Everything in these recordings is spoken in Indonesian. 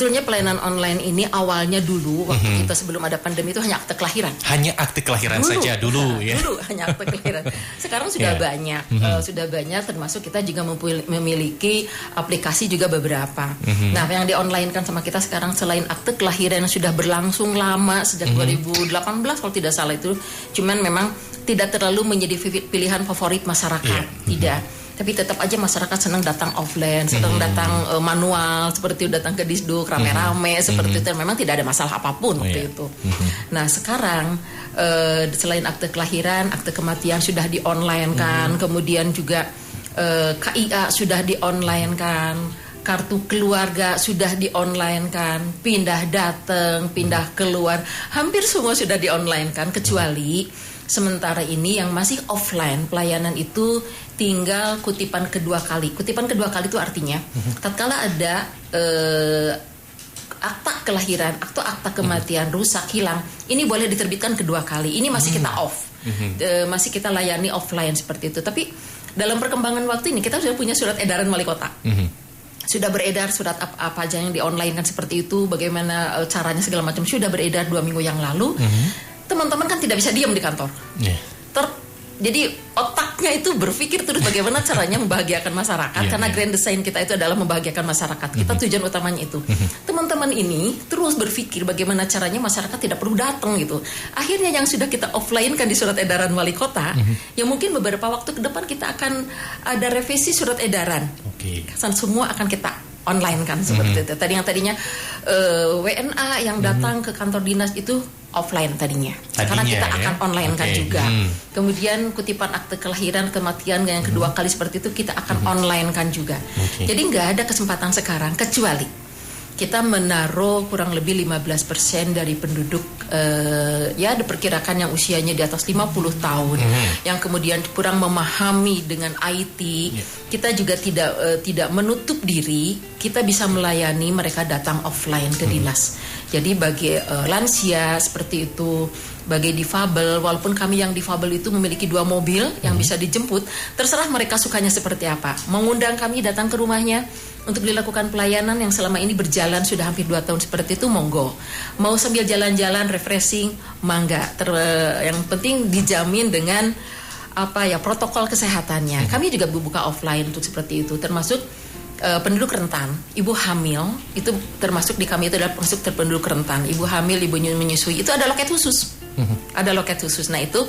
Sebetulnya pelayanan online ini awalnya dulu waktu kita sebelum ada pandemi itu hanya akte kelahiran. Hanya akte kelahiran saja dulu ya. Dulu hanya akte kelahiran. Sekarang sudah banyak, sudah banyak, termasuk kita juga memiliki aplikasi juga beberapa. Nah, yang di online kan sama kita sekarang selain akte kelahiran yang sudah berlangsung lama sejak 2018 kalau tidak salah itu, cuman memang tidak terlalu menjadi pilihan favorit masyarakat, tidak. Tapi tetap aja masyarakat senang datang offline, senang datang manual, seperti datang ke Disduk rame-rame, seperti itu. Memang tidak ada masalah apapun waktu itu. Nah sekarang selain akte kelahiran, akte kematian sudah di online kan, kemudian juga KIA sudah di online kan, kartu keluarga sudah di online kan, pindah datang, pindah keluar, hampir semua sudah di online kan, kecuali sementara ini yang masih offline pelayanan itu tinggal kutipan kedua kali. Kutipan kedua kali itu artinya tatkala ada akta kelahiran atau akta kematian rusak, hilang, ini boleh diterbitkan kedua kali. Ini masih kita off, masih kita layani offline seperti itu. Tapi dalam perkembangan waktu ini kita sudah punya surat edaran wali kota. Sudah beredar surat apa aja yang di online kan seperti itu, bagaimana caranya segala macam sudah beredar 2 minggu yang lalu. Teman-teman kan tidak bisa diam di kantor. Jadi otaknya itu berpikir terus bagaimana caranya membahagiakan masyarakat, karena grand design kita itu adalah membahagiakan masyarakat. Kita tujuan utamanya itu. Teman-teman ini terus berpikir bagaimana caranya masyarakat tidak perlu datang gitu. Akhirnya yang sudah kita offline kan di surat edaran wali kota, yang mungkin beberapa waktu ke depan kita akan ada revisi surat edaran. Semua akan kita online kan seperti itu. Tadinya WNA yang datang ke kantor dinas itu offline tadinya karena kita akan online kan juga. Kemudian kutipan akte kelahiran, kematian yang kedua kali seperti itu kita akan online kan juga. Jadi nggak ada kesempatan sekarang kecuali kita menaruh kurang lebih 15% dari penduduk ya diperkirakan yang usianya di atas 50 tahun yang kemudian kurang memahami dengan IT. Kita juga tidak menutup diri, kita bisa melayani mereka datang offline ke dinas. Jadi bagi lansia seperti itu, bagi difabel, walaupun kami yang difabel itu memiliki 2 mobil yang bisa dijemput, terserah mereka sukanya seperti apa. Mengundang kami datang ke rumahnya untuk dilakukan pelayanan yang selama ini berjalan sudah hampir 2 tahun seperti itu, monggo. Mau sambil jalan-jalan, refreshing, mangga. Yang penting dijamin dengan protokol kesehatannya. Kami juga buka offline untuk seperti itu, termasuk penduduk rentan, ibu hamil itu termasuk di kami itu adalah masuk terpenduduk rentan, ibu hamil, ibu menyusui itu ada loket khusus, ada loket khusus. Nah itu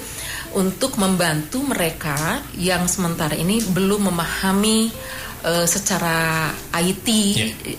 untuk membantu mereka yang sementara ini belum memahami secara IT,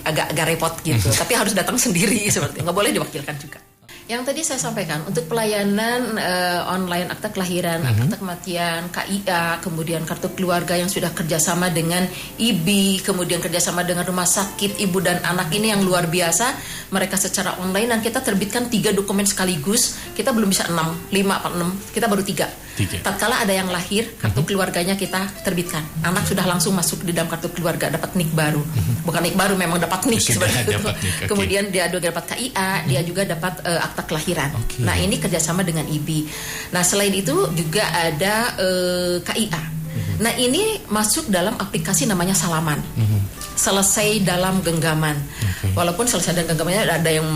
agak repot gitu, tapi harus datang sendiri seperti nggak boleh diwakilkan juga. Yang tadi saya sampaikan untuk pelayanan online akta kelahiran, akta kematian, KIA, kemudian kartu keluarga yang sudah kerjasama dengan IBI, kemudian kerjasama dengan rumah sakit ibu dan anak ini yang luar biasa, mereka secara online dan kita terbitkan 3 dokumen sekaligus. Kita belum bisa 5 atau 6, kita baru 3. Tatkala ada yang lahir, kartu keluarganya kita terbitkan. Anak sudah langsung masuk di dalam kartu keluarga, dapat NIK baru. Bukan NIK baru, memang dapat NIK seperti itu. Kemudian dia juga dapat KIA, dia juga dapat akta kelahiran. Nah ini kerjasama dengan IBI. Nah selain itu juga ada KIA. Nah ini masuk dalam aplikasi namanya Salaman. Selesai dalam genggaman. Walaupun selesai dalam genggamannya ada yang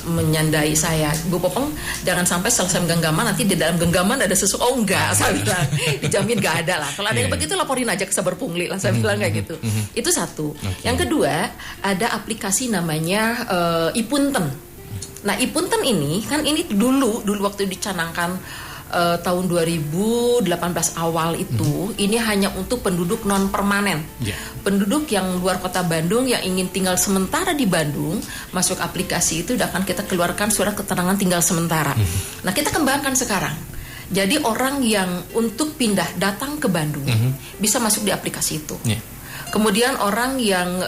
menyandai saya, Bu Popeng jangan sampai selesai genggaman nanti di dalam genggaman ada sesuatu. Oh enggak, saya bilang dijamin enggak ada lah. Kalau ada yang begitu laporin aja ke Saber Pungli lah, saya bilang kayak gitu. Itu satu. Yang kedua ada aplikasi namanya iPunten. Nah iPunten ini kan ini dulu waktu dicanangkan tahun 2018 awal itu ini hanya untuk penduduk non permanen, penduduk yang luar kota Bandung yang ingin tinggal sementara di Bandung, masuk aplikasi itu akan kita keluarkan surat keterangan tinggal sementara. Nah kita kembangkan sekarang, jadi orang yang untuk pindah datang ke Bandung bisa masuk di aplikasi itu. Kemudian orang yang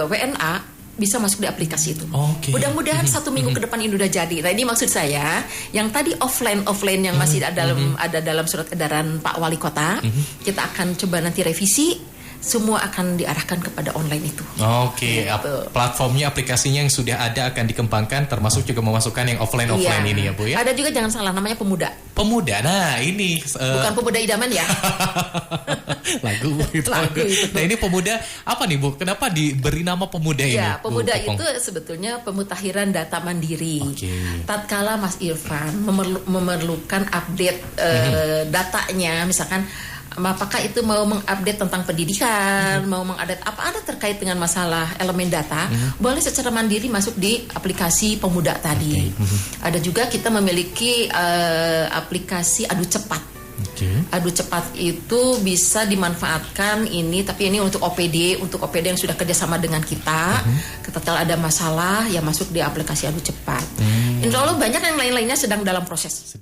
WNA bisa masuk di aplikasi itu. Mudah-mudahan 1 minggu ke depan ini udah jadi. Nah ini maksud saya, yang tadi offline yang masih ada dalam surat edaran Pak Wali Kota, kita akan coba nanti revisi semua akan diarahkan kepada online itu. Oke, platformnya, aplikasinya yang sudah ada akan dikembangkan, termasuk juga memasukkan yang offline ini ya Bu ya. Ada juga, jangan salah, namanya Pemuda. Pemuda, nah ini bukan Pemuda Idaman ya. lagu itu. Nah ini Pemuda apa nih Bu? Kenapa diberi nama Pemuda ini? Ya, Pemuda itu sebetulnya pemutakhiran data mandiri. Tatkala Mas Irfan memerlukan update datanya, misalkan apakah itu mau mengupdate tentang pendidikan, mau mengupdate apa ada terkait dengan masalah elemen data, boleh secara mandiri masuk di aplikasi Pemuda tadi. Ada juga kita memiliki aplikasi Adu Cepat. Adu Cepat itu bisa dimanfaatkan tapi ini untuk OPD yang sudah kerjasama dengan kita. Ketika ada masalah ya masuk di aplikasi Adu Cepat. Insya Allah banyak yang lain-lainnya sedang dalam proses.